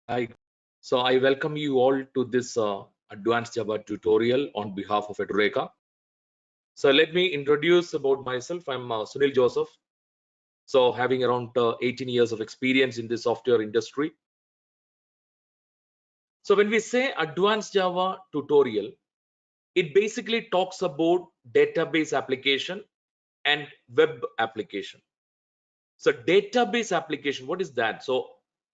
Hi. So I welcome you all to this advanced Java tutorial on behalf of Edureka. So let me introduce about myself. I'm Sunil Joseph. So having around 18 years of experience in the software industry. So when we say advanced Java tutorial, it basically talks about database application and web application. So database application, what is that? So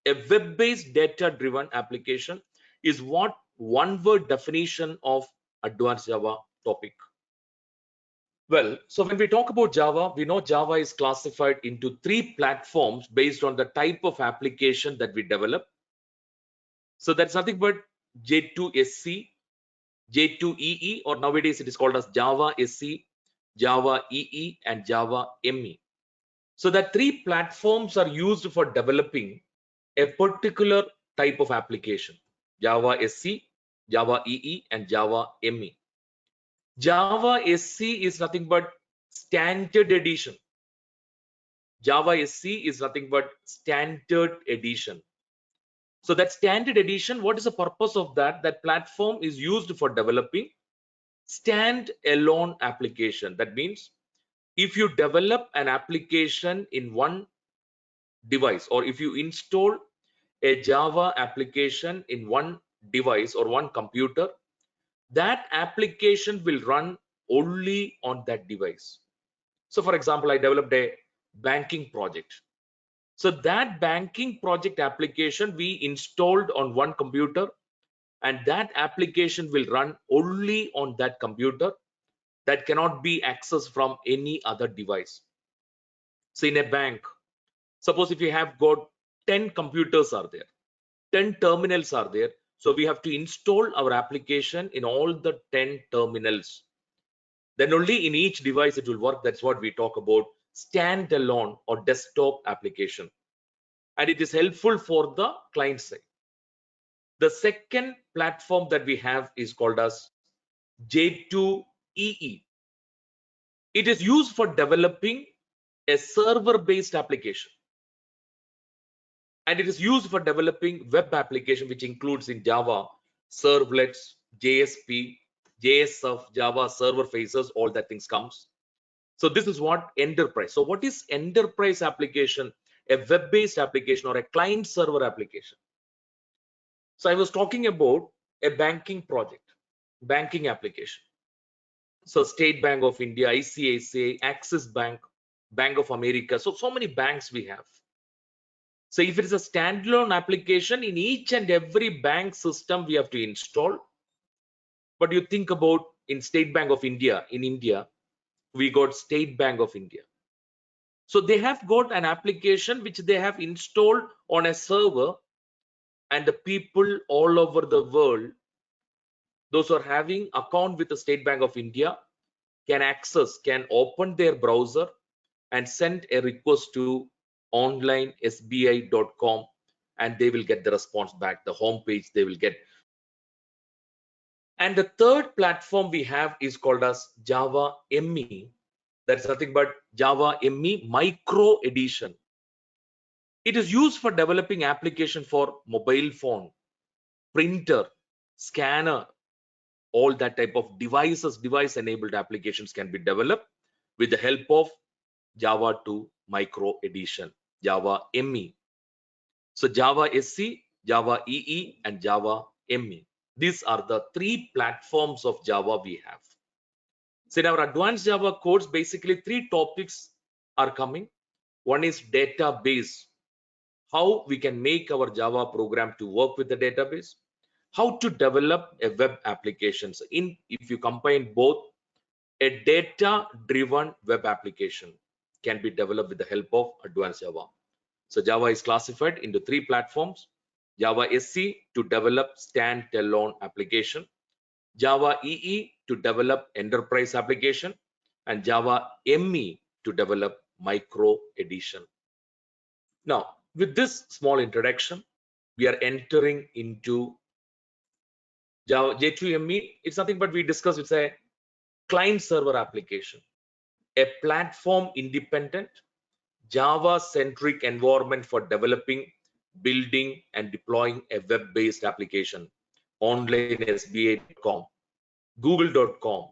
a web-based data-driven application is what one word definition of advanced Java topic. Well, so when we talk about Java, we know Java is classified into three platforms based on the type of application that we develop. So that's nothing but J2SC, J2EE, or nowadays it is called as Java SC, Java EE, and Java ME. So that three platforms are used for developing a particular type of application: Java SC, Java EE, and Java ME. Java SC is nothing but standard edition. Java SC is nothing but standard edition. So that standard edition, what is the purpose of that? That platform is used for developing stand-alone application. That means if you develop an application in one device, or if you install a Java application in one device or one computer, that application will run only on that device. So for example, I developed a banking project. So that banking project application we installed on one computer, and that application will run only on that computer. That cannot be accessed from any other device. So in a bank, suppose if you have got 10 computers are there, 10 terminals are there. So we have to install our application in all the 10 terminals. Then only in each device it will work. That's what we talk about standalone or desktop application. And it is helpful for the client side. The second platform that we have is called as J2EE. It is used for developing a server-based application. And it is used for developing web application, which includes in Java, servlets, JSP, JSF, Java server faces, all that things comes. So this is what enterprise. So what is enterprise application? A web-based application or a client server application. So I was talking about a banking project, banking application. So State Bank of India, ICICI, Axis Bank, Bank of America. So many banks we have. So if it is a standalone application, in each and every bank system we have to install. But you think about in State Bank of India, in India, we got State Bank of India. So they have got an application which they have installed on a server, and the people all over the world, those who are having account with the State Bank of India, can access, can open their browser and send a request to onlinesbi.com, and they will get the response back, the home page they will get. And the third platform we have is called as Java ME. That's nothing but Java ME Micro Edition. It is used for developing application for mobile phone, printer, scanner, all that type of devices, device enabled applications can be developed with the help of Java 2 Micro Edition, Java ME. So Java SC, Java EE, and Java ME. These are the three platforms of Java we have. So in our advanced Java course, basically three topics are coming. One is database, how we can make our Java program to work with the database, how to develop a web application. So if you combine both, a data-driven web application can be developed with the help of advanced Java. So Java is classified into three platforms: Java SC to develop standalone application, Java EE to develop enterprise application, and Java ME to develop micro edition. Now, with this small introduction, we are entering into Java J2ME. It's nothing but we discussed, it's a client server application, a platform independent Java centric environment for developing building and deploying a web-based application. OnlineSBA.com, Google.com,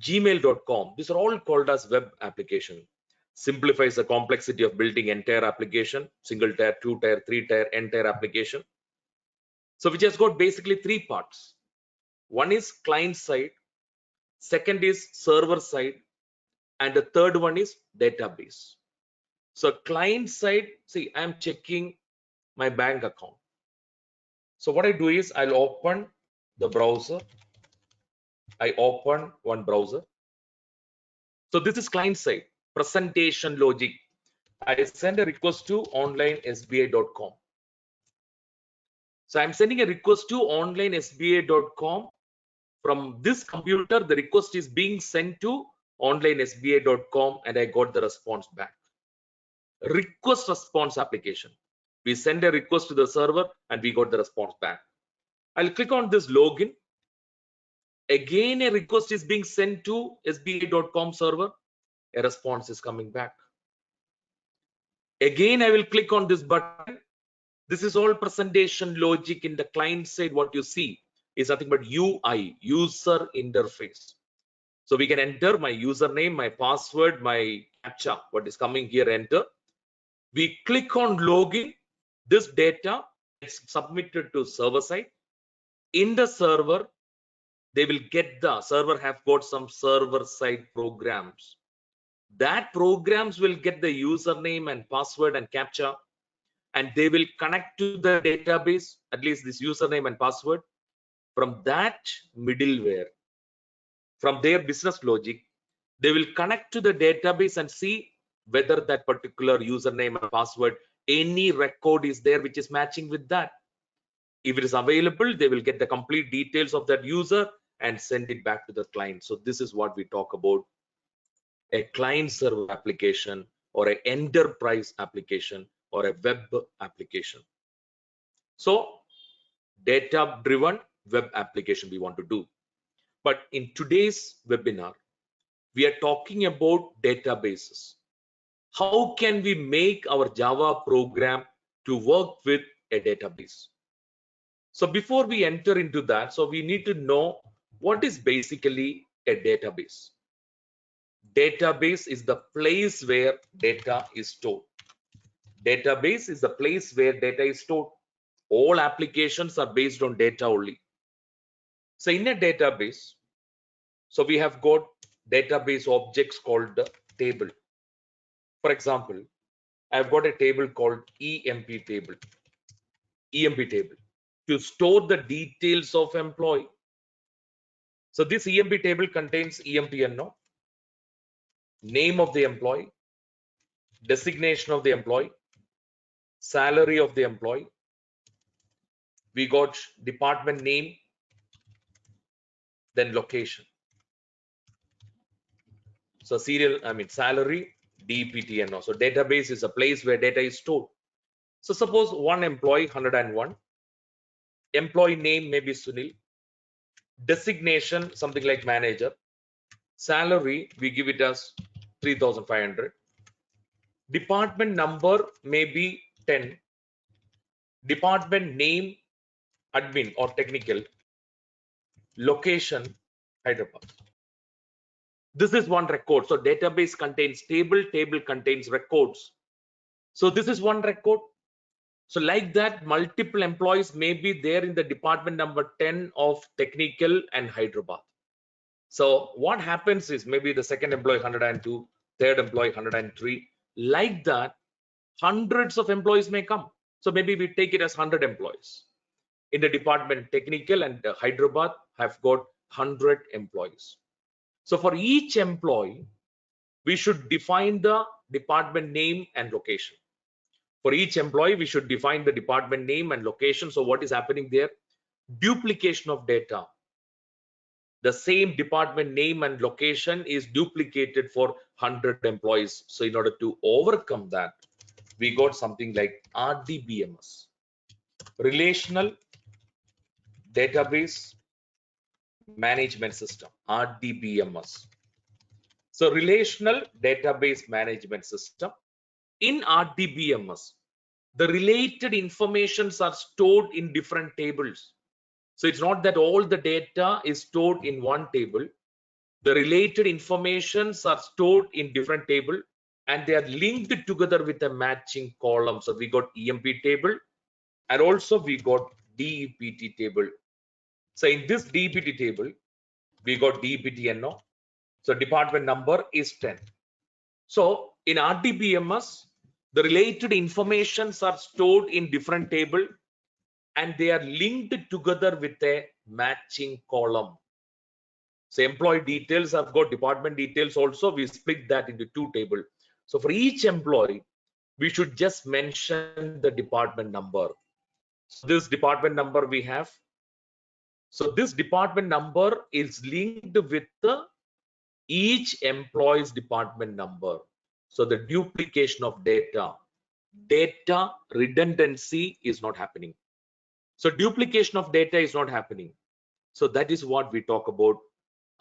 Gmail.com. These are all called as web application. Simplifies the complexity of building entire application, single tier, two tier, three tier, entire application. So which has got basically three parts. One is client side, second is server side, and the third one is database. So client side, see, I'm checking my bank account. So what I do is I'll open the browser. I open one browser. So this is client side, presentation logic. I send a request to OnlineSBA.com. So I'm sending a request to OnlineSBA.com. From this computer, the request is being sent to OnlineSBA.com and I got the response back. Request response application. We send a request to the server and we got the response back. I'll click on this login. Again, a request is being sent to SBA.com server. A response is coming back. Again, I will click on this button. This is all presentation logic in the client side. What you see is nothing but UI, user interface. So we can enter my username, my password, my captcha, what is coming here, enter. We click on login. This data is submitted to server side. In the server, they will get the server have got some server side programs. That programs will get the username and password and captcha, and they will connect to the database, at least this username and password. From that middleware, from their business logic, they will connect to the database and see whether that particular username and password, any record is there which is matching with that. If it is available, they will get the complete details of that user and send it back to the client. So this is what we talk about, a client server application or an enterprise application or a web application. So data driven web application we want to do. But in today's webinar, we are talking about databases. How can we make our Java program to work with a database? So before we enter into that, so we need to know what is basically a database. Database is the place where data is stored. Database is the place where data is stored. All applications are based on data only. So in a database, so we have got database objects called the table. For example, I've got a table called EMP table. EMP table to store the details of employee. So this EMP table contains EMPNO, name of the employee, designation of the employee, salary of the employee. We got department name, then location. So salary, DPTNO. So database is a place where data is stored. So suppose one employee 101, employee name may be Sunil, designation something like manager, salary we give it as 3,500, department number may be 10, department name admin or technical, location Hyderabad. This is one record. So database contains table, table contains records. So this is one record. So like that, multiple employees may be there in the department number 10 of technical and Hyderabad. So what happens is maybe the second employee 102, third employee 103, like that, hundreds of employees may come. So maybe we take it as 100 employees. In the department technical and Hyderabad have got 100 employees. So for each employee, we should define the department name and location. For each employee, we should define the department name and location. So what is happening there? Duplication of data. The same department name and location is duplicated for 100 employees. So in order to overcome that, we got something like RDBMS, Relational Database Management System, RDBMS. So Relational Database Management System. In RDBMS, the related informations are stored in different tables. So it's not that all the data is stored in one table. The related informations are stored in different table and they are linked together with a matching column. So we got EMP table and also we got DEPT table. So in this DEPT table, we got DEPT NO. So department number is 10. So in RDBMS, the related informations are stored in different table and they are linked together with a matching column. So employee details have got department details also. We split that into two tables. So for each employee, we should just mention the department number. So this department number we have. So this department number is linked with the each employee's department number. So the duplication of data redundancy is not happening. So duplication of data is not happening. So that is what we talk about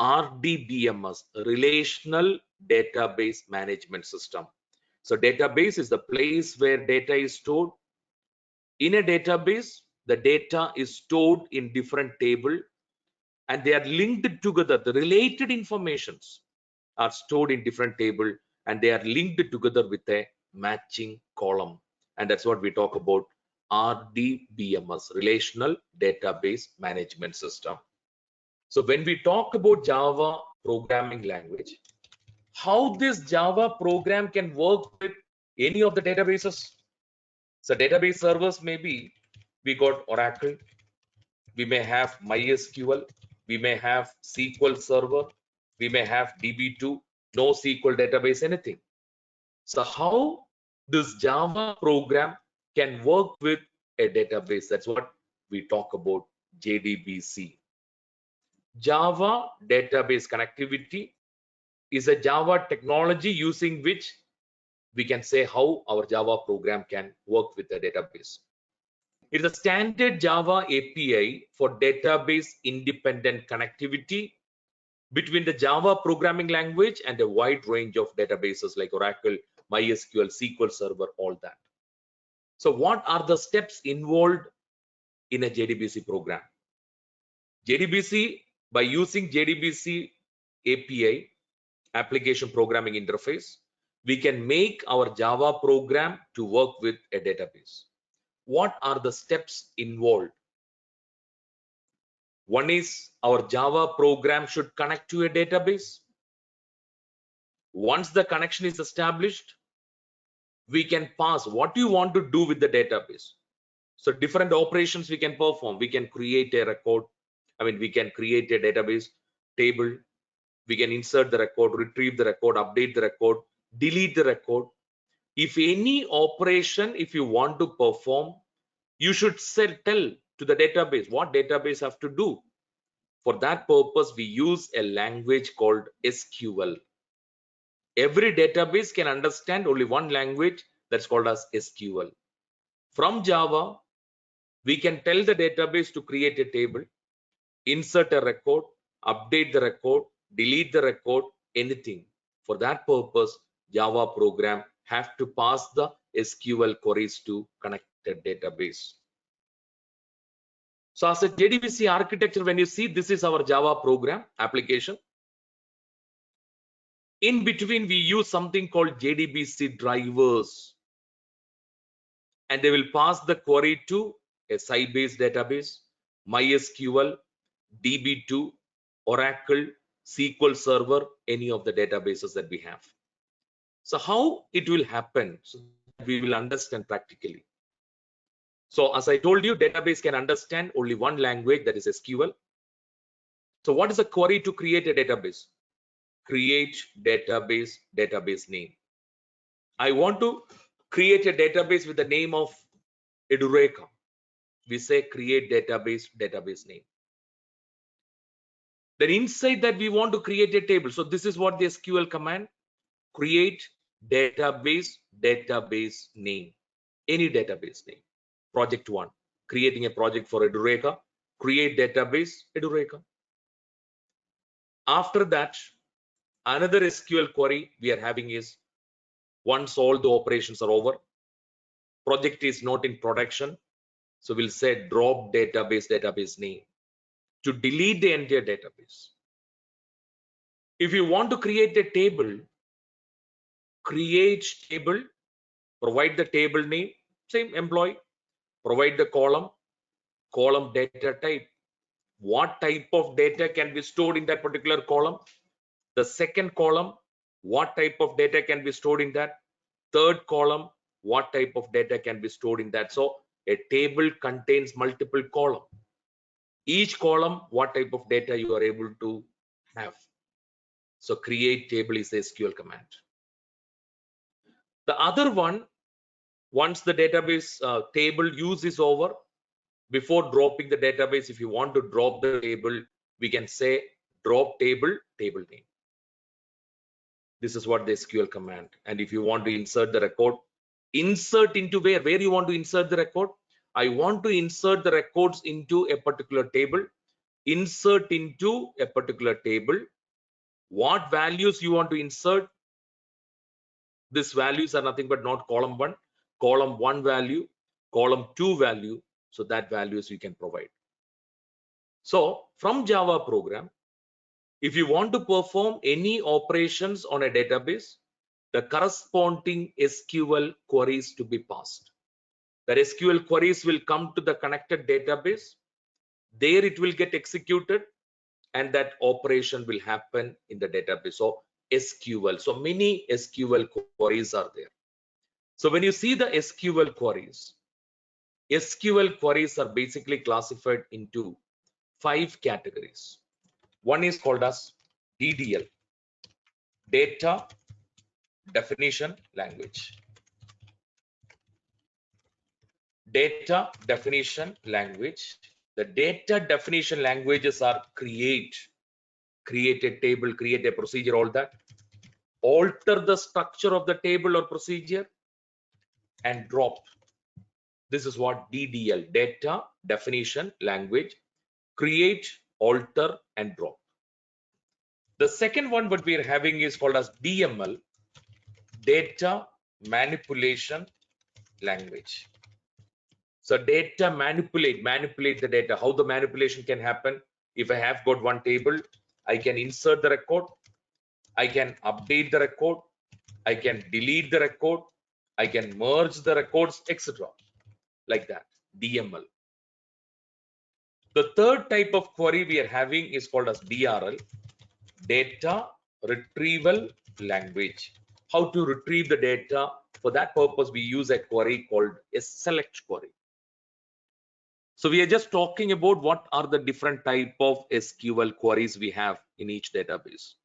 RDBMS, Relational Database Management System. So database is the place where data is stored. In a database, the data is stored in different table and they are linked together. The related informations are stored in different table and they are linked together with a matching column. And that's what we talk about RDBMS, Relational Database Management System. So when we talk about Java programming language, how this Java program can work with any of the databases. So database servers maybe we got Oracle, we may have MySQL, we may have SQL Server, we may have DB2, NoSQL database, anything. So how this Java program can work with a database? That's what we talk about JDBC. Java database connectivity is a Java technology using which we can say how our Java program can work with a database. It is a standard Java API for database independent connectivity between the Java programming language and a wide range of databases like Oracle, MySQL, SQL Server, all that. So what are the steps involved in a JDBC program? JDBC, by using JDBC API, application programming interface, we can make our Java program to work with a database. What are the steps involved? One is our Java program should connect to a database. Once the connection is established, we can pass what you want to do with the database. So different operations we can perform. We can create a record. We can create a database table. We can insert the record, retrieve the record, update the record, delete the record. If any operation, if you want to perform, you should tell to the database what database have to do. For that purpose, we use a language called SQL. Every database can understand only one language, that's called as SQL. From Java, we can tell the database to create a table, insert a record, update the record, delete the record, anything. For that purpose, Java program have to pass the SQL queries to connected database. So as a JDBC architecture, when you see this is our Java program application, in between we use something called JDBC drivers, and they will pass the query to a Sybase database, MySQL, DB2, Oracle, SQL Server, any of the databases that we have. So how it will happen, so we will understand practically. So as I told you, database can understand only one language, that is SQL. So what is a query to create a database? Create database name. I want to create a database with the name of Edureka. We say create database name. Then inside that we want to create a table. So this is what the SQL command, create database name, any database name. Project 1, creating a project for Edureka, create database Edureka. After that, another SQL query we are having is, once all the operations are over, project is not in production, so we'll say drop database name to delete the entire database. If you want to create a table, create table, provide the table name, same employee, provide the column data type. What type of data can be stored in that particular column? The second column, what type of data can be stored in that? Third column, what type of data can be stored in that? So a table contains multiple columns. Each column, what type of data you are able to have. So create table is the SQL command. The other one, once the database table use is over, before dropping the database, if you want to drop the table, we can say drop table name. This is what the SQL command. And if you want to insert the record, insert into where you want to insert the record. I want to insert the records into a particular table. Insert into a particular table. What values you want to insert? These values are nothing but not column 1 value, column 2 value. So that values we can provide. So from Java program, if you want to perform any operations on a database, the corresponding SQL queries to be passed. The SQL queries will come to the connected database. There it will get executed and that operation will happen in the database. So SQL. So many SQL queries are there. So when you see the SQL queries are basically classified into 5 categories. One is called as DDL, data definition language. Data definition language. The data definition languages are create a table, create a procedure, all that. Alter the structure of the table or procedure and drop. This is what DDL, data definition language. Create, alter and drop. The second one what we are having is called as DML, data manipulation language. So data manipulate the data. How the manipulation can happen? If I have got one table, I can insert the record, I can update the record, I can delete the record, I can merge the records, etc. Like that, DML. The third type of query we are having is called as DRL, data retrieval language. How to retrieve the data? For that purpose, we use a query called a select query. So we are just talking about what are the different type of SQL queries we have in each database.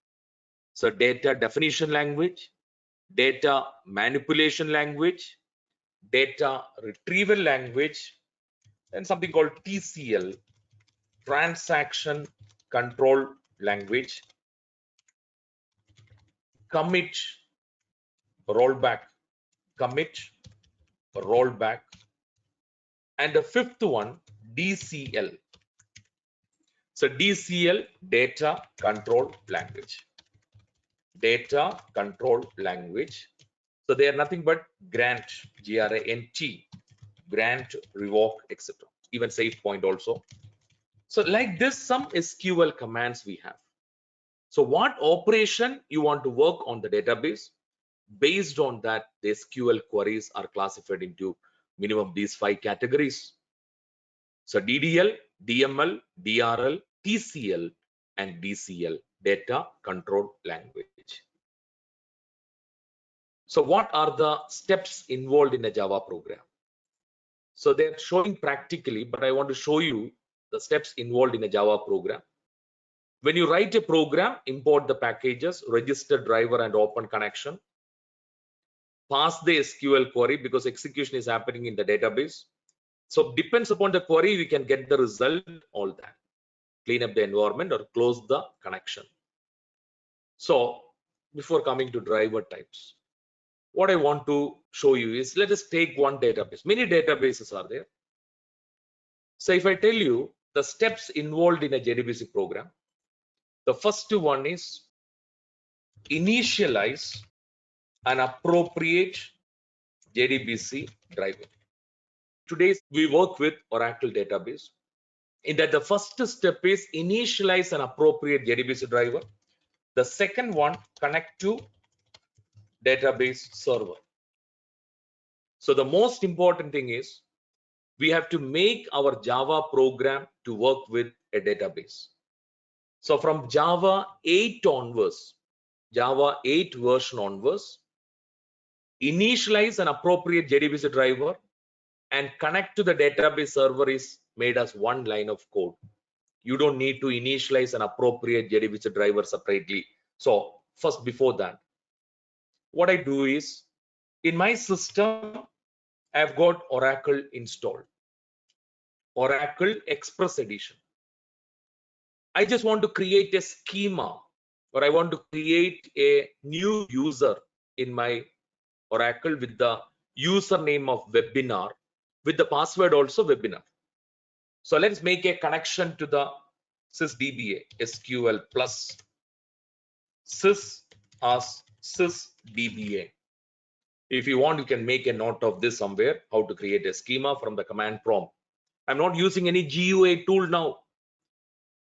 So data definition language, data manipulation language, data retrieval language, and something called TCL, transaction control language, commit, rollback, and the fifth one, DCL. So DCL, data control language. Data control language. So they are nothing but grant, G-R-A-N-T, grant, revoke, etc. Even save point also. So like this, some SQL commands we have. So what operation you want to work on the database? Based on that, the SQL queries are classified into minimum these 5 categories. So DDL, DML, DRL, TCL, and DCL, data control language. So what are the steps involved in a Java program? So they're showing practically, but I want to show you the steps involved in a Java program. When you write a program, import the packages, register driver and open connection, pass the SQL query because execution is happening in the database. So depends upon the query, we can get the result, all that. Clean up the environment or close the connection. So before coming to driver types, what I want to show you is, let us take one database. Many databases are there. So if I tell you the steps involved in a JDBC program, the first one is initialize an appropriate JDBC driver. Today we work with Oracle database. In that, the first step is initialize an appropriate JDBC driver. The second one, connect to database server. So the most important thing is we have to make our Java program to work with a database. So from Java 8 onwards, Java 8 version onwards, initialize an appropriate JDBC driver and connect to the database server is made as one line of code. You don't need to initialize an appropriate JDBC driver separately. So first, before that, what I do is in my system, I've got Oracle installed, Oracle Express Edition. I just want to create a schema, or I want to create a new user in my Oracle with the username of webinar, with the password also webinar. So let's make a connection to the sysdba SQL plus sys as sysdba. If you want, you can make a note of this somewhere, how to create a schema from the command prompt. I'm not using any GUI tool now.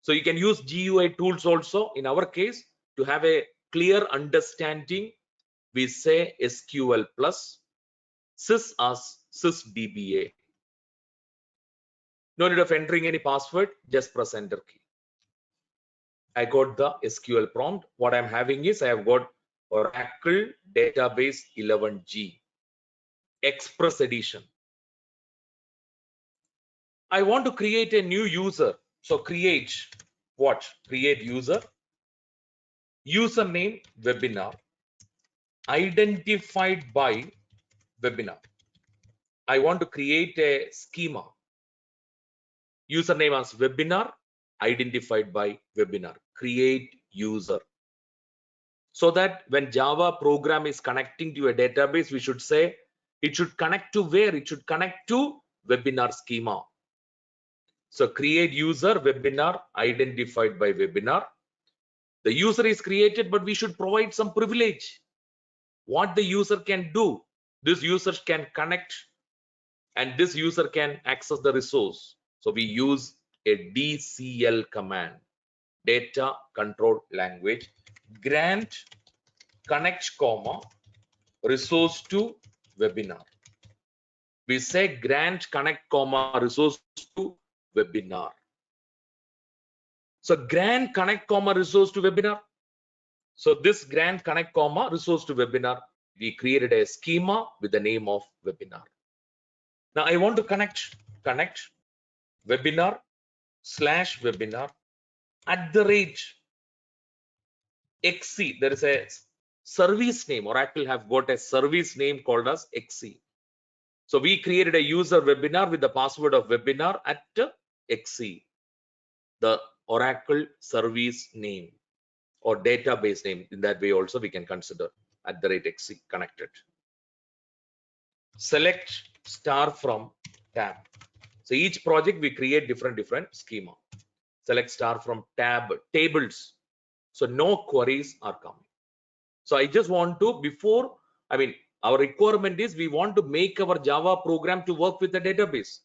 So you can use GUI tools also. In our case, to have a clear understanding, we say SQL plus sys as sysdba. No need of entering any password, just press enter key. I got the SQL prompt. What I'm having is I have got Oracle Database 11G Express Edition. I want to create a new user. So create what? Create user. Username webinar. Identified by webinar. I want to create a schema. Username as webinar. Identified by webinar. Create user. So that when Java program is connecting to a database, we should say it should connect to where? It should connect to webinar schema. So create user webinar identified by webinar. The user is created, but we should provide some privilege. What the user can do, this user can connect and this user can access the resource. So we use a DCL command, data control language, grant connect comma resource to webinar. We say grant connect comma resource to webinar. So grant connect comma resource to webinar. So this grant connect comma resource to webinar, we created a schema with the name of webinar. Now I want to connect webinar / webinar @XC. There is a service name. Oracle have got a service name called as XC. So we created a user webinar with the password of webinar @XC, the Oracle service name or database name. In that way also we can consider @XC connected. Select star from tab. So each project we create different schema. Select star from tab tables. So no queries are coming. So I just want to, before, our requirement is we want to make our Java program to work with the database.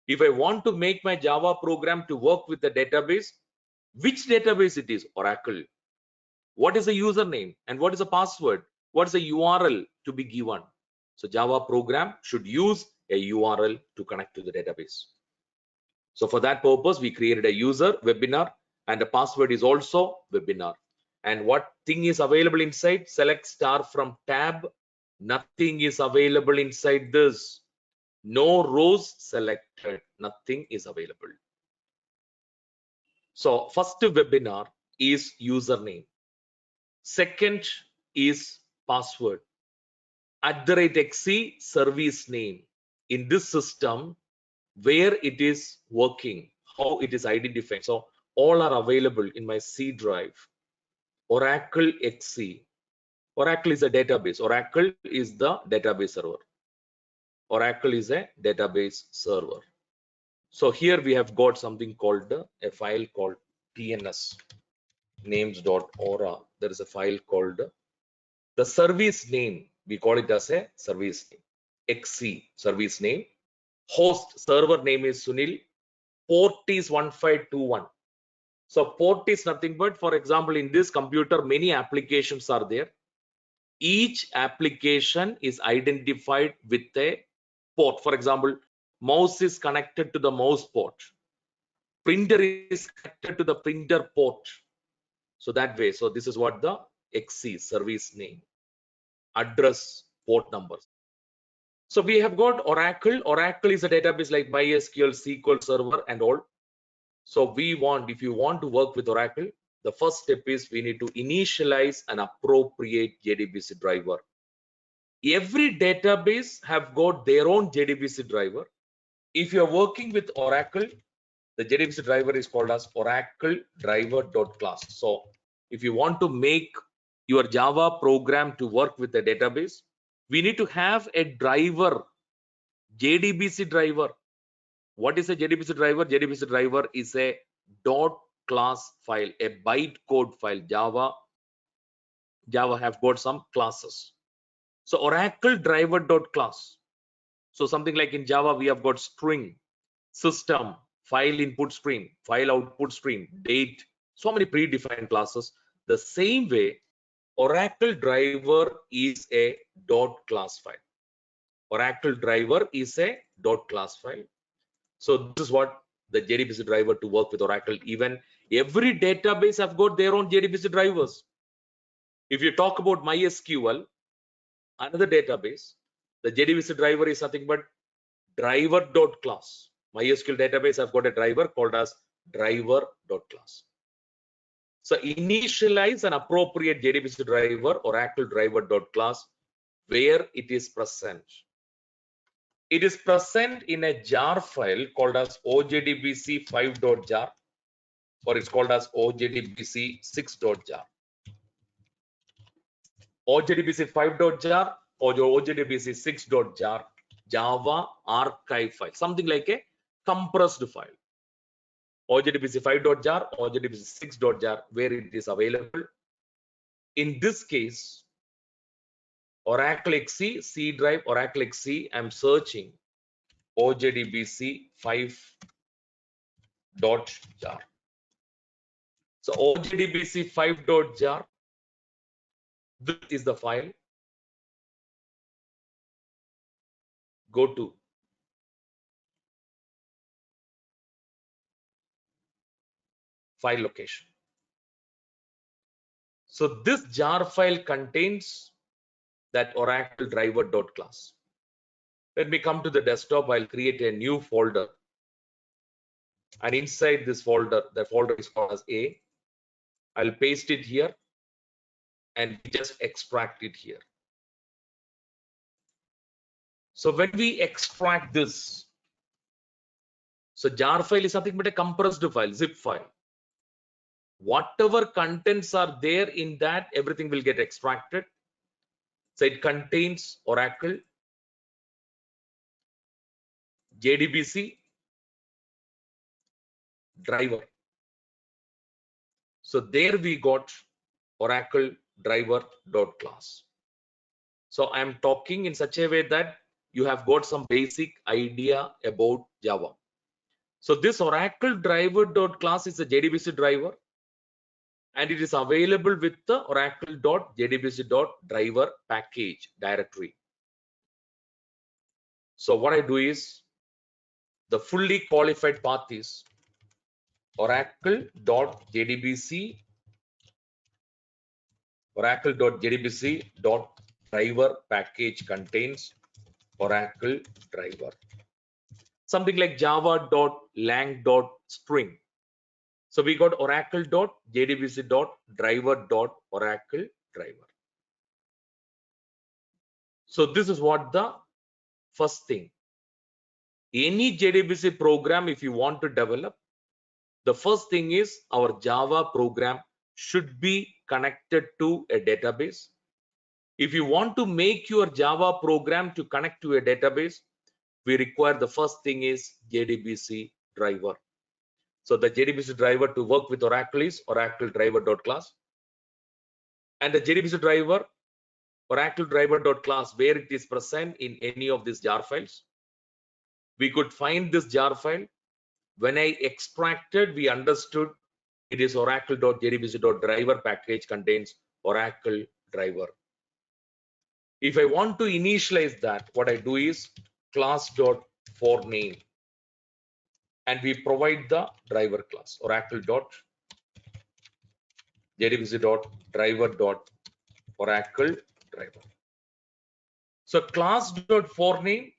If I want to make my Java program to work with the database, which database it is? Oracle. What is the username and what is the password? What is the URL to be given? So Java program should use a URL to connect to the database. So for that purpose, we created a user webinar and the password is also webinar. And what thing is available inside? Select star from tab. Nothing is available inside this. No rows selected. Nothing is available. So first webinar is username. Second is password. @XC service name. In this system, where it is working, how it is identified. So all are available in my C drive. Oracle XC. Oracle is a database. Oracle is the database server. Oracle is a database server. So here we have got something called a file called TNS names.ora. There is a file called the service name. We call it as a service name. XC service name. Host server name is Sunil. Port is 1521. So port is nothing but, for example, in this computer, many applications are there. Each application is identified with a port. For example, mouse is connected to the mouse port. Printer is connected to the printer port. So that way, so this is what the XC service name, address, port numbers. So we have got Oracle. Oracle is a database like MySQL, SQL Server and all. So if you want to work with Oracle, the first step is we need to initialize an appropriate JDBC driver. Every database have got their own JDBC driver. If you are working with Oracle, the JDBC driver is called as Oracle driver.class. So if you want to make your Java program to work with the database, we need to have a driver, JDBC driver. What is a JDBC driver? JDBC driver is a .class file, a bytecode file. Java have got some classes. So Oracle driver.class. So something like in Java, we have got string, system, file input stream, file output stream, date, so many predefined classes. The same way, Oracle driver is a .class file. Oracle driver is a .class file. So this is what the JDBC driver to work with Oracle. Even every database have got their own JDBC drivers. If you talk about MySQL, another database, the JDBC driver is nothing but driver.class. MySQL database have got a driver called as driver.class. So initialize an appropriate JDBC driver, Oracle driver.class, where it is present. It is present in a jar file called as ojdbc5.jar, or it's called as ojdbc6.jar. ojdbc5.jar or ojdbc6.jar, Java archive file, something like a compressed file. ojdbc5.jar, ojdbc6.jar, where it is available. In this case, Oracle XC, C drive, Oracle XC, I'm searching ojdbc5.jar. So ojdbc5.jar, this is the file. Go to file location. So this jar file contains that Oracle driver.class. Let me come to the desktop. I'll create a new folder, and inside this folder, the folder is called as A. I'll paste it here and just extract it here. So when we extract this, so jar file is nothing but a compressed file, zip file. Whatever contents are there in that, everything will get extracted. So it contains Oracle, JDBC, driver. So there we got Oracle driver.class. So I'm talking in such a way that you have got some basic idea about Java. So this Oracle driver.class is a JDBC driver, and it is available with the oracle.jdbc.driver package directory. So what I do is, the fully qualified path is oracle.jdbc.driver package contains Oracle driver. Something like java.lang.string. So we got oracle.jdbc.driver.oracle driver. So this is what the first thing. Any JDBC program, if you want to develop, the first thing is our Java program should be connected to a database. If you want to make your Java program to connect to a database, we require the first thing is JDBC driver. So the JDBC driver to work with Oracle is Oracle driver.class, and the JDBC driver, Oracle driver.class, where it is present in any of these jar files. We could find this jar file. When I extracted, we understood it is oracle.jdbc.driver package contains Oracle driver. If I want to initialize that, what I do is class.forName, and we provide the driver class oracle.jdbc.driver.oracle driver. So class.forName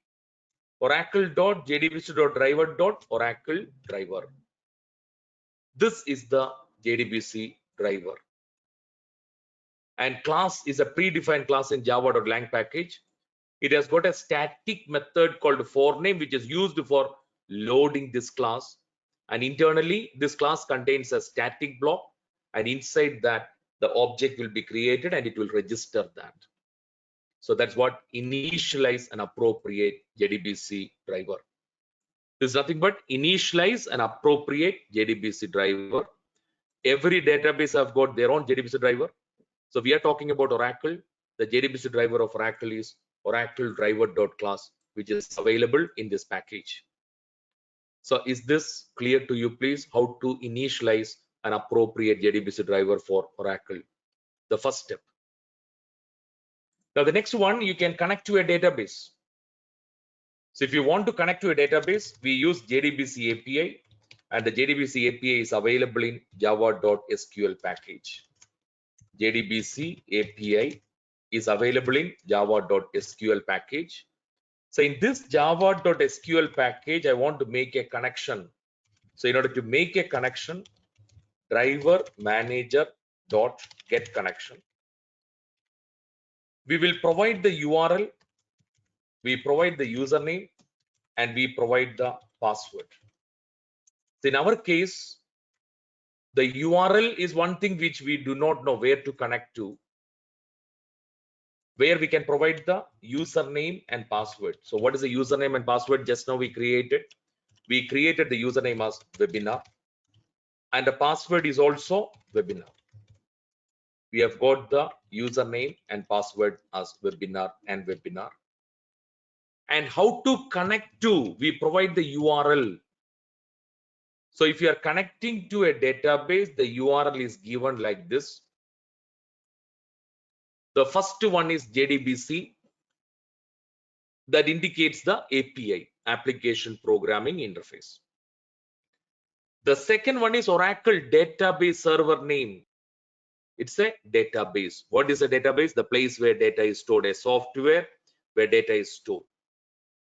oracle.jdbc.driver.oracle driver. This is the JDBC driver. And class is a predefined class in java.lang package. It has got a static method called forName, which is used for loading this class. And internally, this class contains a static block, and inside that, the object will be created and it will register that. So that's what initialize and appropriate JDBC driver. This is nothing but initialize and appropriate JDBC driver. Every database have got their own JDBC driver. So we are talking about Oracle. The JDBC driver of Oracle is Oracle driver.class, which is available in this package. So is this clear to you, please? How to initialize an appropriate JDBC driver for Oracle? The first step. Now the next one, you can connect to a database. So if you want to connect to a database, we use JDBC API, and the JDBC API is available in java.sql package. JDBC API is available in java.sql package. So in this java.sql package, I want to make a connection. So in order to make a connection, driver manager dot get connection. We will provide the URL, we provide the username, and we provide the password. So in our case, the URL is one thing which we do not know where to connect to, where we can provide the username and password. So what is the username and password? Just now we created the username as webinar, and the password is also webinar. We have got the username and password as webinar and webinar. And how to connect to, we provide the URL. So if you are connecting to a database, the URL is given like this. The first one is JDBC, that indicates the API, application programming interface. The second one is Oracle database server name. It's a database. What is a database? The place where data is stored, a software where data is stored.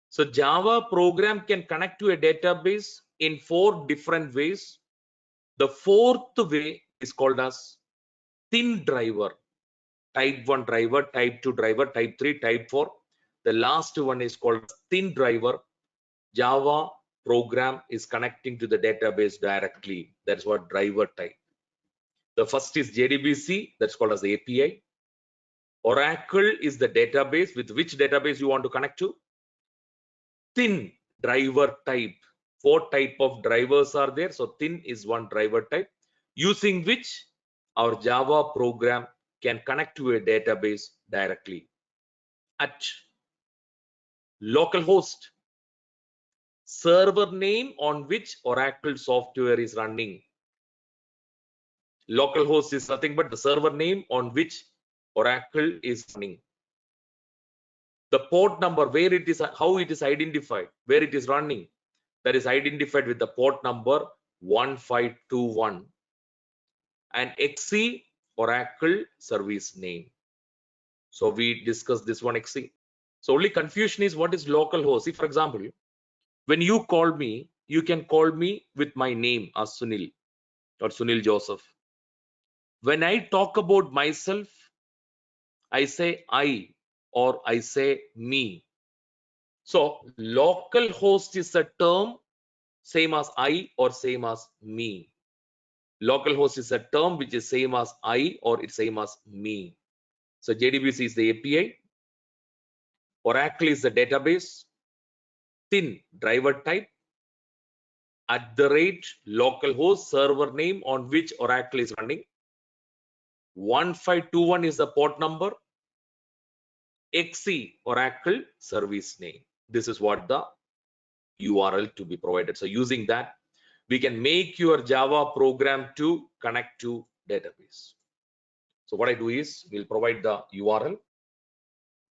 So Java program can connect to a database in 4 different ways. The fourth way is called as thin driver. Type 1 driver, type 2 driver, type 3, type 4. The last one is called thin driver. Java program is connecting to the database directly. That's what driver type. The first is JDBC, that's called as API. Oracle is the database. With which database you want to connect to? Thin driver type. 4 type of drivers are there. So thin is one driver type, using which our Java program can connect to a database directly. At localhost, server name on which Oracle software is running. Localhost is nothing but the server name on which Oracle is running. The port number, where it is, how it is identified, where it is running, that is identified with the port number 1521, and XC Oracle service name. So we discussed this one XC. So only confusion is what is localhost. See, for example, when you call me, you can call me with my name as Sunil or Sunil Joseph. When I talk about myself, I say I or I say me. So localhost is a term same as I or same as me. Localhost is a term which is same as I or it's same as me. So JDBC is the API. Oracle is the database. Thin driver type. @localhost server name on which Oracle is running. 1521 is the port number. XC Oracle service name. This is what the URL to be provided. So using that, we can make your Java program to connect to database. So what I do is we'll provide the URL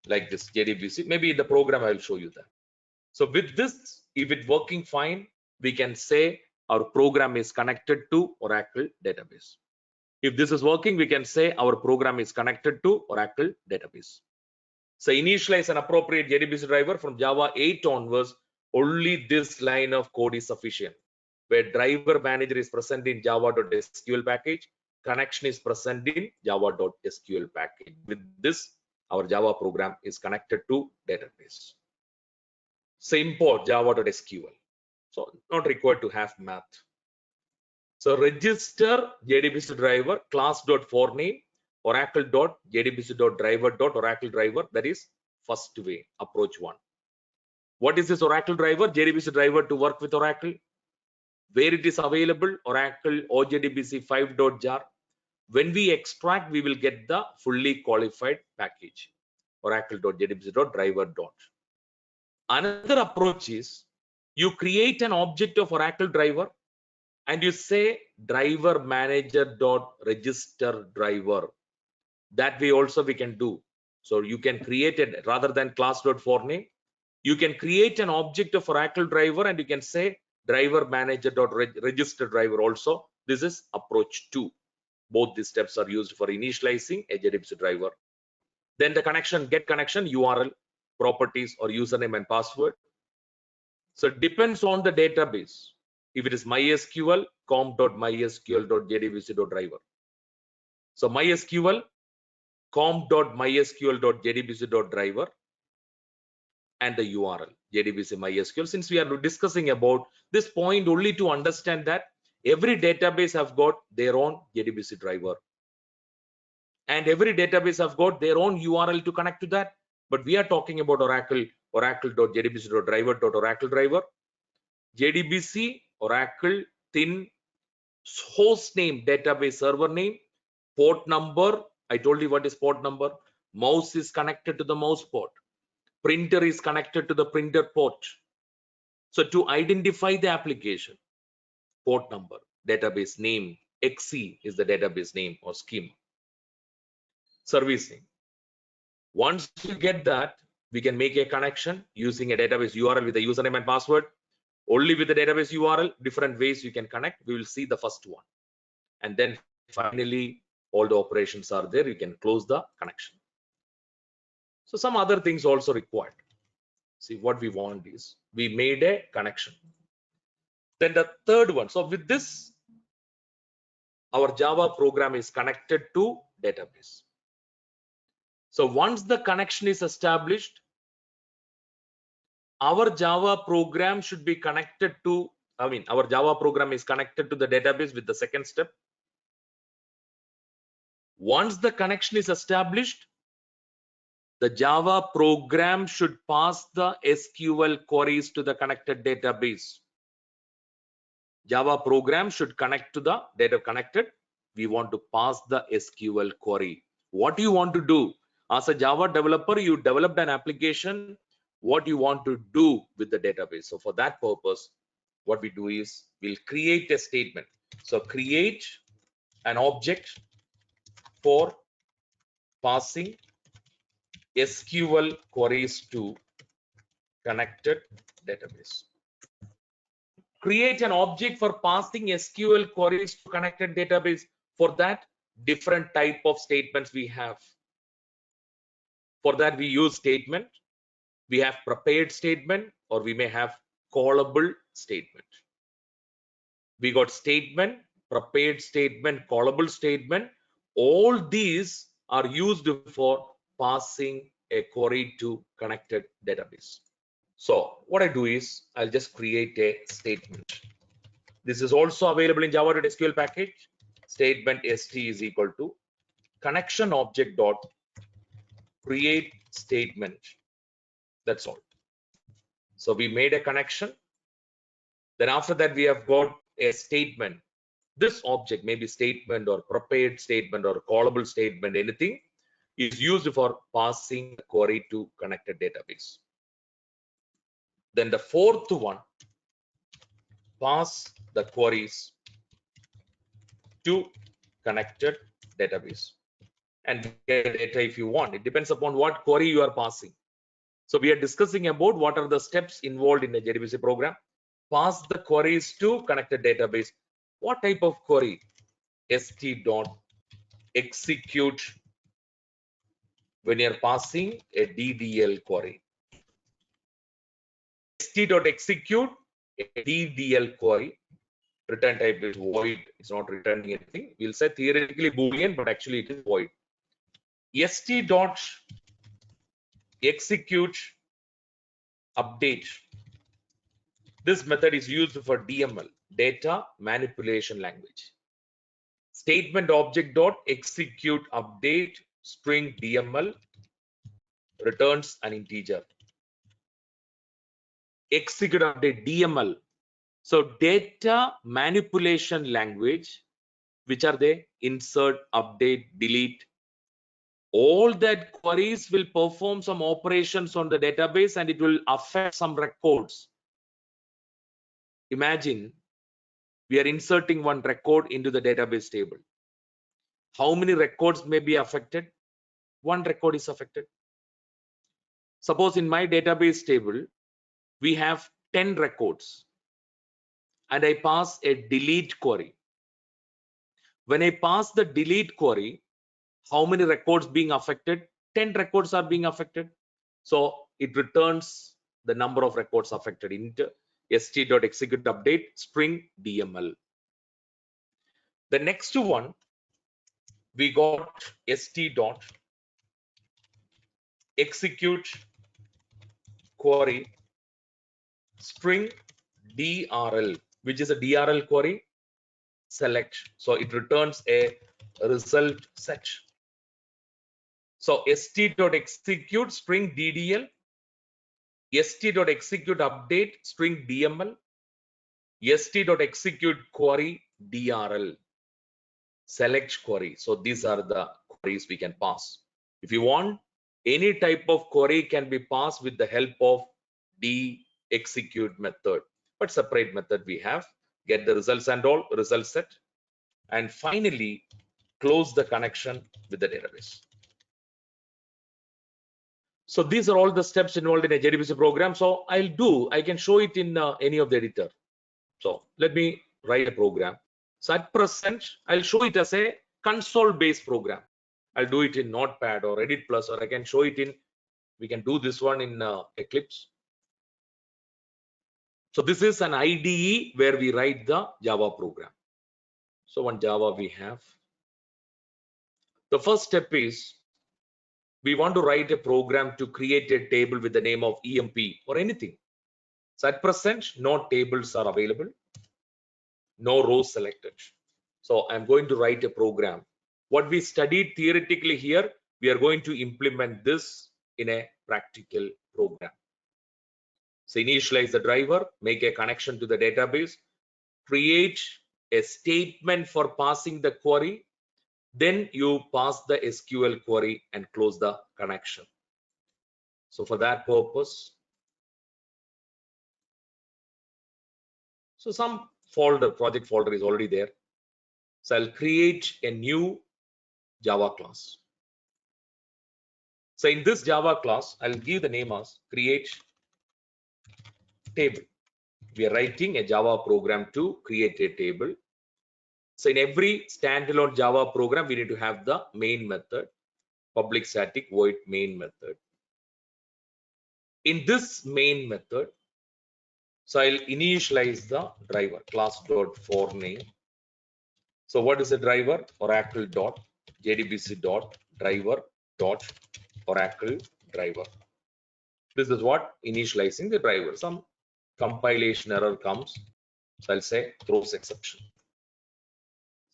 like this JDBC. Maybe in the program I will show you that. So with this, if it's working fine, we can say our program is connected to Oracle database. If this is working, we can say our program is connected to Oracle database. So initialize an appropriate JDBC driver from Java 8 onwards. Only this line of code is sufficient, where driver manager is present in java.sql package, connection is present in java.sql package. With this, our Java program is connected to database. So import java.sql. So not required to have math. So register JDBC driver class.forName oracle.jdbc.driver.oracle driver. That is first way, approach one. What is this Oracle driver? JDBC driver to work with Oracle. Where it is available? Oracle OJDBC 5.jar. When we extract, we will get the fully qualified package, oracle.jdbc.driver. Another approach is you create an object of Oracle driver and you say driver manager.register driver. That way also we can do. So you can create it rather than class.forName. You can create an object of Oracle driver and you can say driver manager.register driver also. This is approach 2. Both these steps are used for initializing a JDBC driver. Then the connection, get connection, URL, properties or username and password. So it depends on the database. If it is MySQL, com.mysql.jdbc.driver. So MySQL, com.mysql.jdbc.driver and the URL JDBC MySQL. Since we are discussing about this point only to understand that every database have got their own JDBC driver and every database have got their own URL to connect to that. But we are talking about Oracle, oracle.jdbc.driver.oracle driver, JDBC, Oracle, thin, host name, database server name, port number. I told you what is port number. Mouse is connected to the mouse port. Printer is connected to the printer port. So to identify the application, port number, database name, XC is the database name or schema. Servicing. Once you get that, we can make a connection using a database URL with a username and password. Only with the database URL, different ways you can connect. We will see the first one. And then finally, all the operations are there. You can close the connection. So some other things also required. See, what we want is we made a connection. Then the third one. So with this, our Java program is connected to database. So once the connection is established, our Java program should be connected to, our Java program is connected to the database with the second step. Once the connection is established, the Java program should pass the SQL queries to the connected database. Java program should connect to the data connected. We want to pass the SQL query. What do you want to do? As a Java developer, you developed an application. What you want to do with the database? So for that purpose, what we do is we'll create a statement. So create an object for passing SQL queries to connected database. Create an object for passing SQL queries to connected database. For that, different type of statements we have. For that, we use statement. We have prepared statement, or we may have callable statement. We got statement, prepared statement, callable statement. All these are used for passing a query to connected database. So what I do is I'll just create a statement. This is also available in java.sql package. Statement st is equal to connection object dot create statement. That's all. So we made a connection. Then after that, we have got a statement. This object, maybe statement or prepared statement or callable statement, anything is used for passing a query to connected database. Then the fourth one, pass the queries to connected database and get data if you want. It depends upon what query you are passing. So we are discussing about what are the steps involved in the JDBC program. Pass the queries to connected database. What type of query? st.execute when you're passing a DDL query. st.execute a DDL query. Return type is void. It's not returning anything. We'll say theoretically Boolean, but actually it is void. st.execute update. This method is used for DML, data manipulation language. Statement object dot execute update string DML returns an integer. Execute update DML. So data manipulation language, which are they? Insert, update, delete. All that queries will perform some operations on the database and it will affect some records. Imagine we are inserting one record into the database table. How many records may be affected? One record is affected. Suppose in my database table, we have 10 records and I pass a delete query. When I pass the delete query, how many records being affected? 10 records are being affected. So it returns the number of records affected into st.execute update string DML. The next one, we got st.execute query string DRL, which is a DRL query select. So it returns a result set. So st.execute string DDL, st.execute update string DML, st.execute query DRL, select query. So these are the queries we can pass. If you want, any type of query can be passed with the help of execute method, but separate method we have. Get the results and all, result set, and finally close the connection with the database. So these are all the steps involved in a JDBC program. So I can show it in any of the editor. So let me write a program. So at present, I'll show it as a console based program. I'll do it in Notepad or Edit Plus, or I can show it in, we can do this one in Eclipse. So this is an IDE where we write the Java program. So on Java we have, the first step is we want to write a program to create a table with the name of EMP or anything. So at present, no tables are available, no rows selected. So I'm going to write a program. What we studied theoretically here, we are going to implement this in a practical program. So initialize the driver, make a connection to the database, create a statement for passing the query, then you pass the SQL query and close the connection. So for that purpose, so some folder, project folder is already there. So I'll create a new Java class. So in this Java class, I'll give the name as create table. We are writing a Java program to create a table. So in every standalone Java program, we need to have the main method, public static void main method. In this main method, so I'll initialize the driver class.forName. So what is the driver? Oracle dot JDBC dot driver dot Oracle driver. This is what initializing the driver. Some compilation error comes, so I'll say throws exception.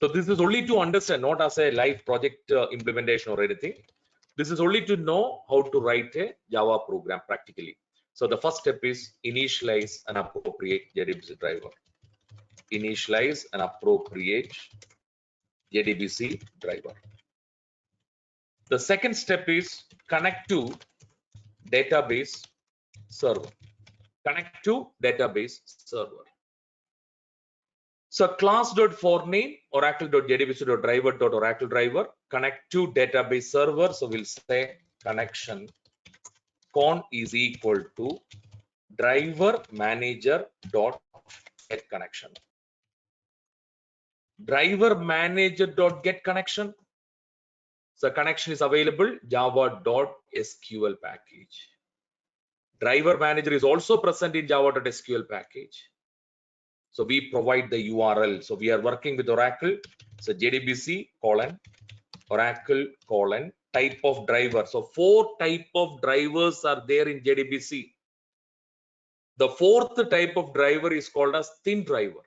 So this is only to understand, not as a live project implementation or anything. This is only to know how to write a Java program practically. So the first step is initialize an appropriate JDBC driver. Initialize an appropriate JDBC driver. The second step is connect to database server. Connect to database server. So class.forName, oracle.jdbc.driver.oracle.driver, connect to database server. So we'll say connection con is equal to driver manager dot get connection. Driver manager dot get connection. So connection is available java.sql package. Driver manager is also present in java.sql package. So we provide the URL. So we are working with Oracle. So JDBC colon Oracle colon type of driver. So 4 type of drivers are there in JDBC. The 4th type of driver is called as thin driver.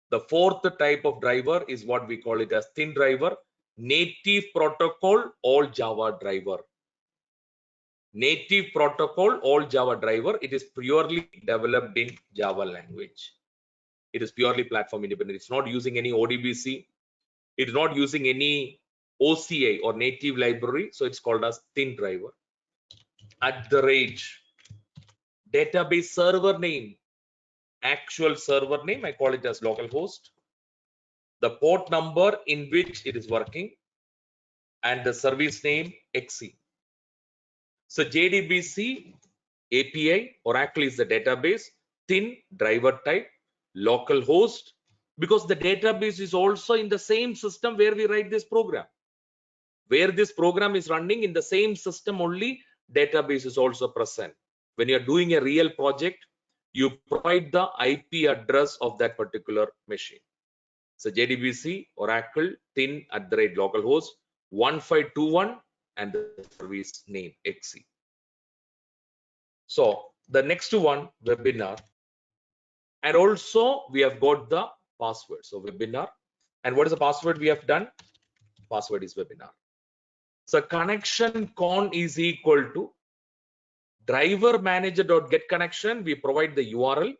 The 4th type of driver is what we call it as thin driver. Native protocol all Java driver. Native protocol all Java driver. It is purely developed in Java language. It is purely platform independent. It's not using any ODBC. It is not using any OCI or native library. So it's called as thin driver. At the rate database server name, actual server name, I call it as localhost. The port number in which it is working and the service name XC. So JDBC API, Oracle is the database, thin driver type, localhost, because the database is also in the same system where we write this program. Where this program is running in the same system only, database is also present. When you're doing a real project, you provide the IP address of that particular machine. So JDBC, Oracle, thin @localhost 1521 and the service name XC. So the next one, webinar. And also we have got the password. So webinar. And what is the password we have done? Password is webinar. So connection con is equal to driver manager.get connection. We provide the URL,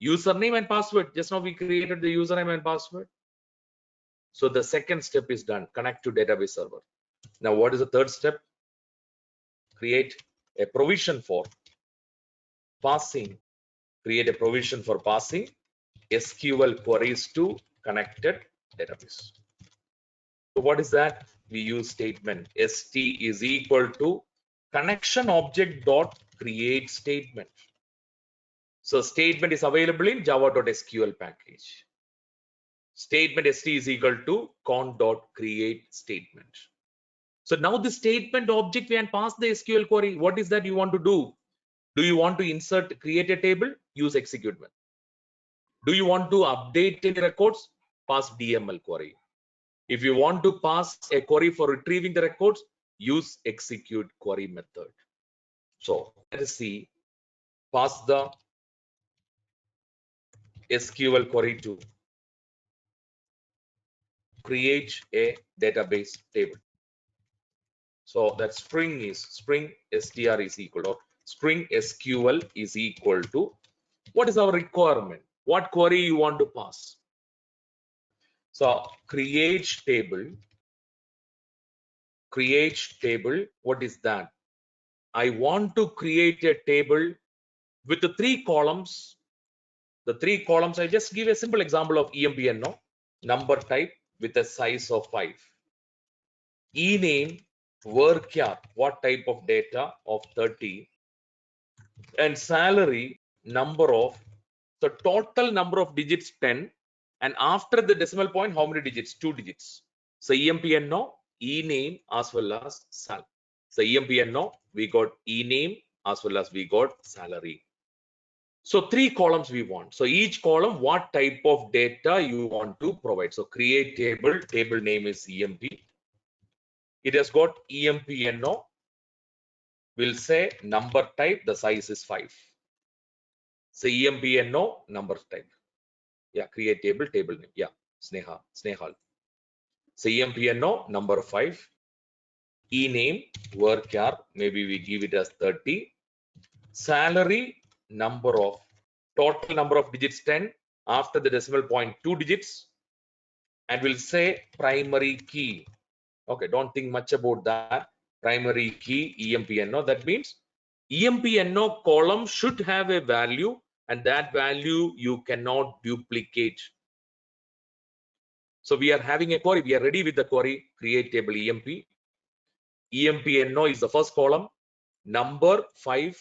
username and password. Just now we created the username and password. So the second step is done. Connect to database server. Now what is the third step? Create a provision for passing. Create a provision for passing SQL queries to connected database. So what is that? We use statement st is equal to connection object dot create statement. So statement is available in java.sql package. Statement st is equal to con dot create statement. So now the statement object we can pass the SQL query. What is that you want to do? Do you want to insert, create a table? Use execute method. Do you want to update any records? Pass DML query. If you want to pass a query for retrieving the records, use execute query method. So let us see, pass the SQL query to create a database table. So that string str is equal to string SQL is equal to what is our requirement? What query you want to pass? So create table. What is that? I want to create a table with the 3 columns. The 3 columns, I just give a simple example of EMPNO, number type with a size of 5. E-name, varchar, what type of data of 30. And salary, number of, the total number of digits 10. And after the decimal point, how many digits? 2 digits. So EMPNO, E-name as well as salary. So EMPNO, we got E-name as well as we got salary. So 3 columns we want. So each column, what type of data you want to provide. So create table, table name is EMP. It has got EMPNO. We'll say number type, the size is 5. So EMPNO, number type. Yeah, create table, table name. Yeah, Snehal. So EMPNO, number 5. E-name, varchar, maybe we give it as 30. Salary, number of, total number of digits 10, after the decimal point 2 digits, and we'll say primary key. Okay, don't think much about that. Primary key EMPNO, that means EMPNO column should have a value and that value you cannot duplicate. So we are having a query. We are ready with the query. Create table EMP. EMP-NO is the first column. Number 5,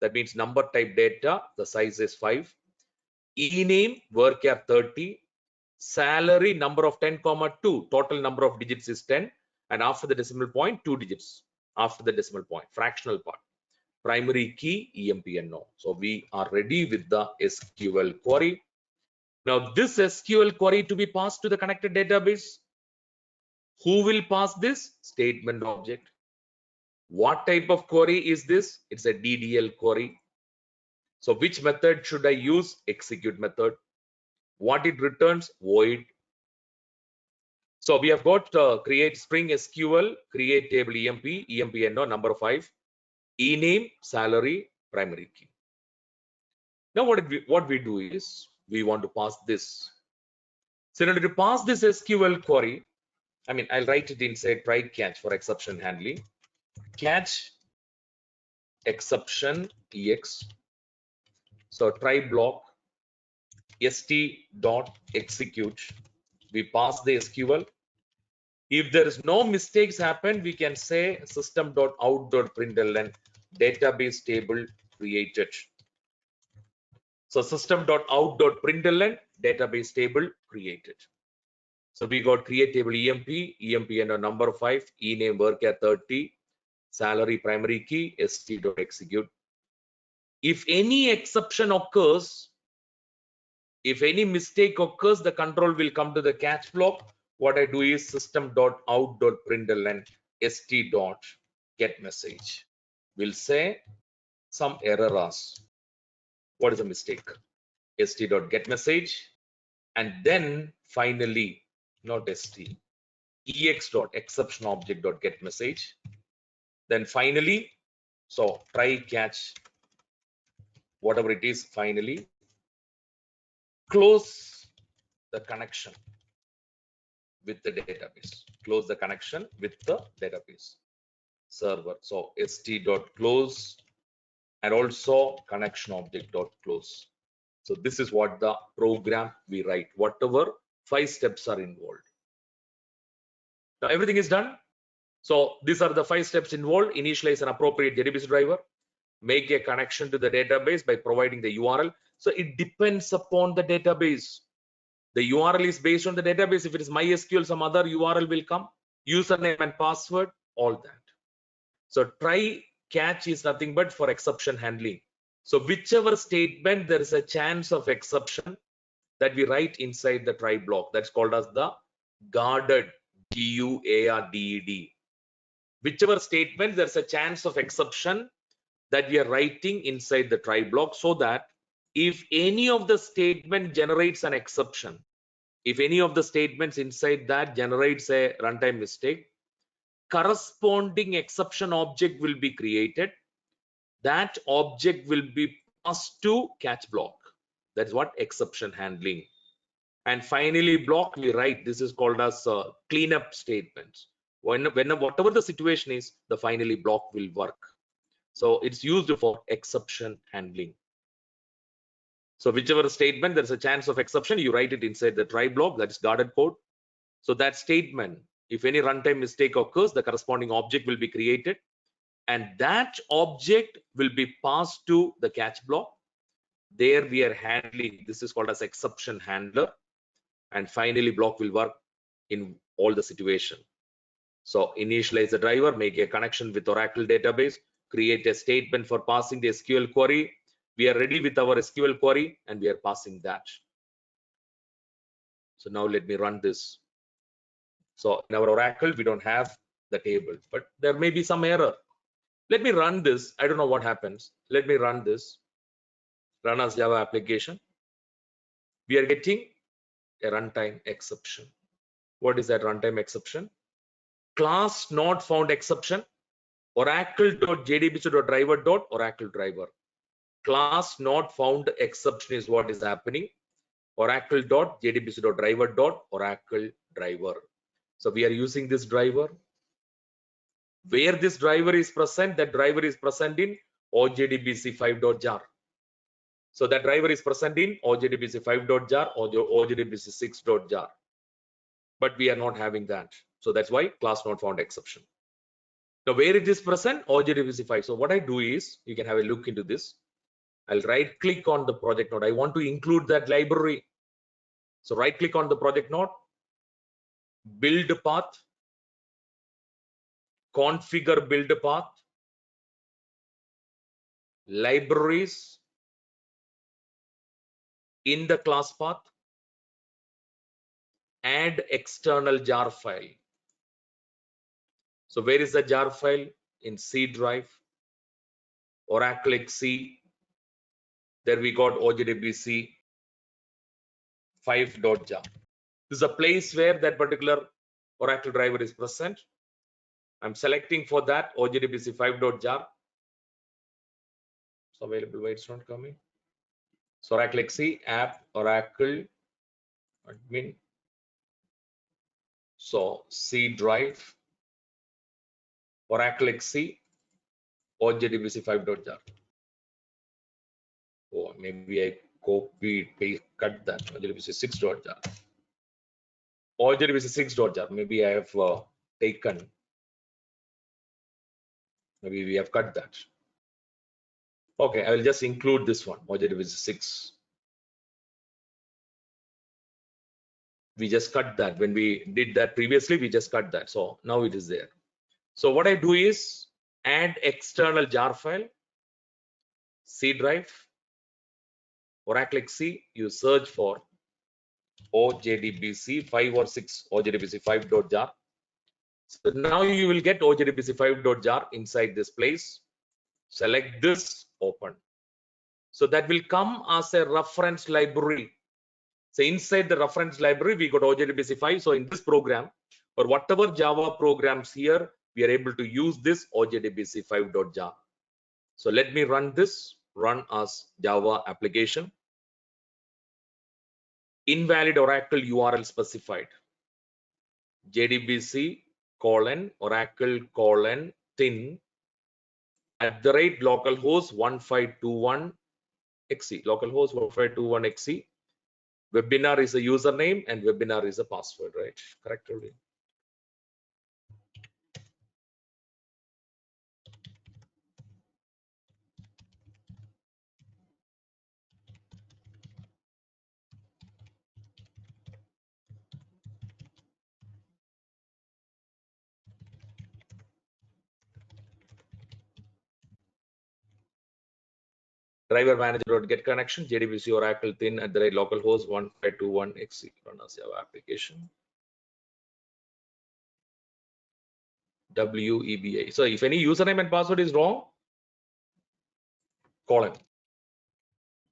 that means number type data. The size is 5. E-name varchar 30. Salary number of 10, 2. Total number of digits is 10. And after the decimal point, 2 digits. After the decimal point, fractional part. Primary key EMP-NO. So we are ready with the SQL query. Now this SQL query to be passed to the connected database. Who will pass this? Statement object. What type of query is this? It's a DDL query. So which method should I use? Execute method. What it returns? Void. So we have got create Spring SQL, create table EMP, EMP-NO number 5, e-name, salary, primary key. Now what we do is we want to pass this. So in order to pass this SQL query, I'll write it inside try catch for exception handling. Catch exception ex. So try block st.execute. We pass the SQL. If there is no mistakes happen, we can say system.out.println database table created. So system.out.println database table created. So we got create table EMP, EMP-NO number 5, e-name varchar 30, salary primary key, st.execute. If any exception occurs, if any mistake occurs, the control will come to the catch block. What I do is system.out.println st.getMessage will say some errors. What is the mistake? st.getMessage, and then finally not st ex.exceptionObject.getMessage. Then finally, so try catch whatever it is, finally close the connection with the database. Close the connection with the database server. So st.close and also connection object.close. So this is what the program we write, whatever 5 steps are involved. Now everything is done. So these are the 5 steps involved. Initialize an appropriate JDBC driver, make a connection to the database by providing the URL. So it depends upon the database. The URL is based on the database. If it is MySQL, some other URL will come, username and password, all that. So try catch is nothing but for exception handling. So whichever statement there is a chance of exception, that we write inside the try block. That's called as the guarded, G-U-A-R-D-E-D. Whichever statement there's a chance of exception, that we are writing inside the try block, so that if any of the statement generates an exception, if any of the statements inside that generates a runtime mistake, corresponding exception object will be created. That object will be passed to catch block. That's what exception handling. And finally block we write, this is called as cleanup statements. Whatever the situation is, the finally block will work. So it's used for exception handling. So whichever statement there's a chance of exception, you write it inside the try block, that's guarded code. So that statement, if any runtime mistake occurs, the corresponding object will be created, and that object will be passed to the catch block. There we are handling, this is called as exception handler, and finally block will work in all the situation. So initialize the driver, make a connection with Oracle database, create a statement for passing the SQL query. We are ready with our SQL query and we are passing that. So now let me run this. So in our Oracle, we don't have the table, but there may be some error. Let me run this. I don't know what happens. Let me run this. Run as Java application. We are getting a runtime exception. What is that runtime exception? Class not found exception. Oracle.jdbc.driver.oracle driver. Class not found exception is what is happening. Oracle.jdbc.driver.oracle driver. So we are using this driver. Where this driver is present, that driver is present in OJDBC5.jar. So that driver is present in OJDBC 5.jar or OJDBC 6.jar. But we are not having that. So that's why class not found exception. Now where it is present, OJDBC 5. So what I do is, you can have a look into this. I'll right click on the project node. I want to include that library. So right click on the project node, build path, configure build path, libraries, in the class path, add external jar file. So where is the jar file? In C drive, Oracle XC. There we got OJDBC 5.jar. This is a place where that particular Oracle driver is present. I'm selecting for that OJDBC 5.jar. So available, why it's not coming? So Oracle XC app Oracle admin. So C drive, Oracle XC, OJDBC 5.jar. Oh, maybe I copy, paste, cut that OJDBC 6.jar. OJDBC 6.jar. Maybe I have taken. Maybe we have cut that. Okay, I will just include this one, OJDBC 6. We just cut that. When we did that previously, we just cut that. So now it is there. So what I do is add external jar file, C drive, Oracle XC. You search for OJDBC 5 or 6, OJDBC 5.jar. So now you will get OJDBC 5.jar inside this place. Select this, open. So that will come as a reference library. So inside the reference library, we got OJDBC 5. So in this program, or whatever Java programs here, we are able to use this OJDBC 5.jar. So let me run this, run as Java application. Invalid Oracle URL specified. JDBC Oracle thin @ localhost 1521 XC. Localhost 1521 XC. Webinar is a username and webinar is a password, right? Correct. Driver manager.get connection, JDBC Oracle thin @ localhost 1521 XC. Run as Java application. WEBA. So if any username and password is wrong, colon.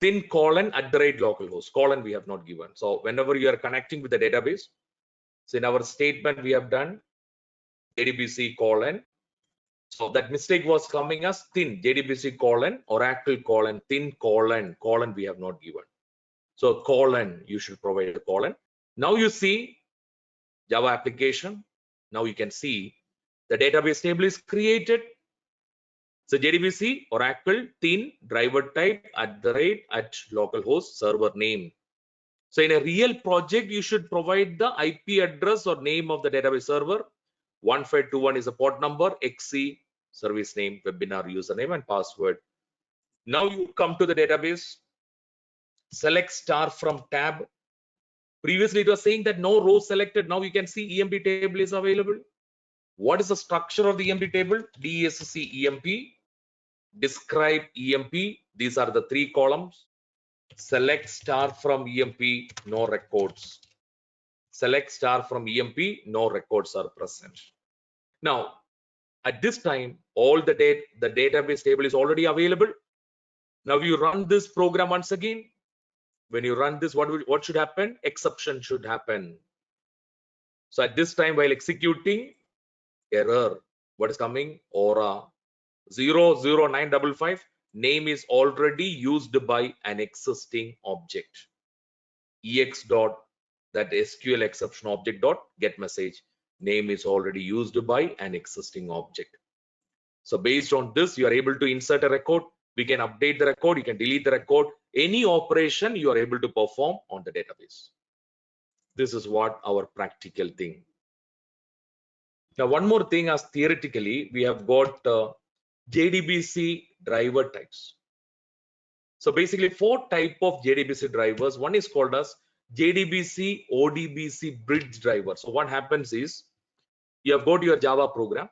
Thin @ localhost. Colon we have not given. So whenever you are connecting with the database, so in our statement we have done JDBC colon. So that mistake was coming as thin, JDBC Oracle thin colon we have not given. So colon, you should provide a colon. Now you see Java application. Now you can see the database table is created. So JDBC Oracle thin driver type @ localhost server name. So in a real project, you should provide the IP address or name of the database server. 1521 is a port number, XC service name, webinar username and password. Now you come to the database, select star from tab. Previously it was saying that no row selected. Now you can see EMP table is available. What is the structure of the EMP table? DSC EMP, describe EMP. These are the 3 columns. Select star from EMP, no records. Select star from EMP, no records are present. Now, at this time, all the database table is already available. Now you run this program once again. When you run this, what should happen? Exception should happen. So at this time, while executing, error. What is coming? Aura 00955. Name is already used by an existing object. Ex dot that SQL exception object dot get message. Name is already used by an existing object. So based on this, you are able to insert a record. We can update the record. You can delete the record. any operation you are able to perform on the database. This is what our practical thing. Now, one more thing, as theoretically, we have got JDBC driver types. So basically 4 type of JDBC drivers. One is called as JDBC ODBC bridge driver. So what happens is, you have got your Java program.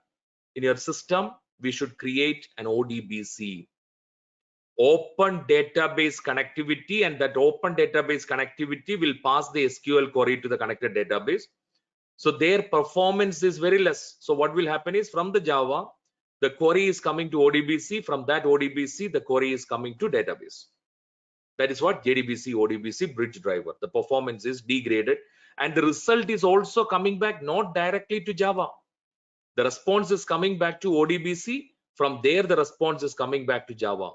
In your system, we should create an ODBC, open database connectivity, and that open database connectivity will pass the SQL query to the connected database. So their performance is very less. So what will happen is, from the Java, the query is coming to ODBC. From that ODBC, the query is coming to database. That is what JDBC ODBC bridge driver. The performance is degraded, and the result is also coming back not directly to Java. The response is coming back to ODBC. From there, the response is coming back to Java.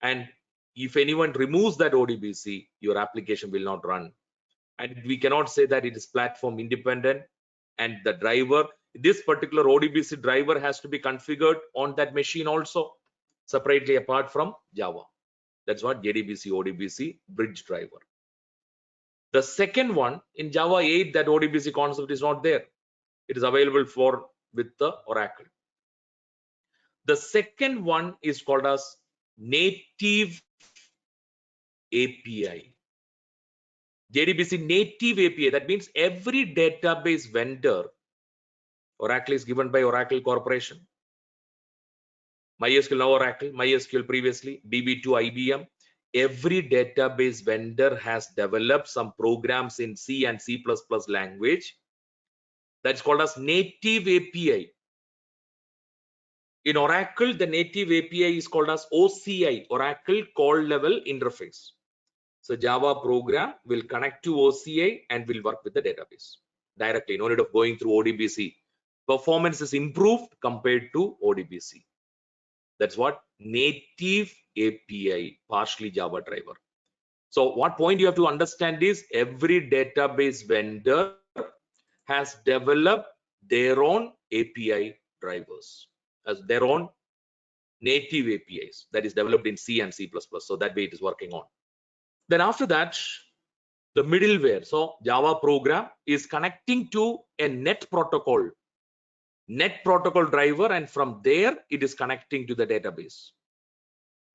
And if anyone removes that ODBC, your application will not run. And we cannot say that it is platform independent, and the driver, this particular ODBC driver, has to be configured on that machine also, separately apart from Java. That's what JDBC ODBC bridge driver. The second one, in Java 8, that ODBC concept is not there. It is available with the Oracle. The second one is called as native API. JDBC native API. That means every database vendor, Oracle is given by Oracle Corporation, MySQL now Oracle, MySQL previously, DB2 IBM. Every database vendor has developed some programs in C and C++ language. That's called as native API. In Oracle, the native API is called as OCI, Oracle Call Level Interface. So Java program will connect to OCI and will work with the database directly. No need of going through ODBC. Performance is improved compared to ODBC. That's what native API, partially Java driver. So what point you have to understand is, every database vendor has developed their own API drivers, as their own native APIs that is developed in C and C++. So that way it is working on. Then after that, the middleware. So Java program is connecting to a NET protocol driver, and from there it is connecting to the database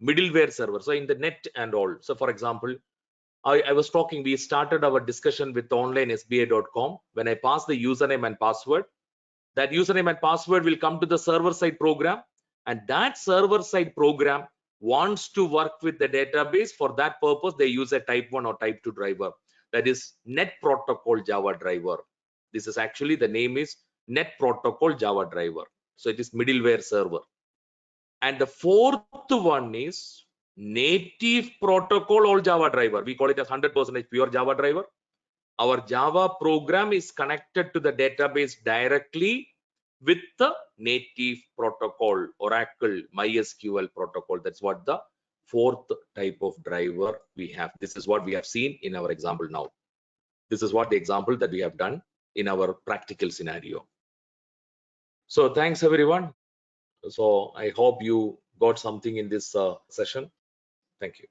middleware server. So in the net and all. So for example, I was talking, we started our discussion with onlinesba.com. When I pass the username and password, that username and password will come to the server side program, and that server side program wants to work with the database. For that purpose, they use a type 1 or type 2 driver, that is net protocol Java driver. This is actually, the name is net protocol Java driver. So it is middleware server. And the fourth one is native protocol all Java driver. We call it as 100% pure Java driver. Our Java program is connected to the database directly with the native protocol, Oracle MySQL protocol. That's what the fourth type of driver we have. This is what we have seen in our example now. This is what the example that we have done in our practical scenario. So thanks everyone. So I hope you got something in this session. Thank you.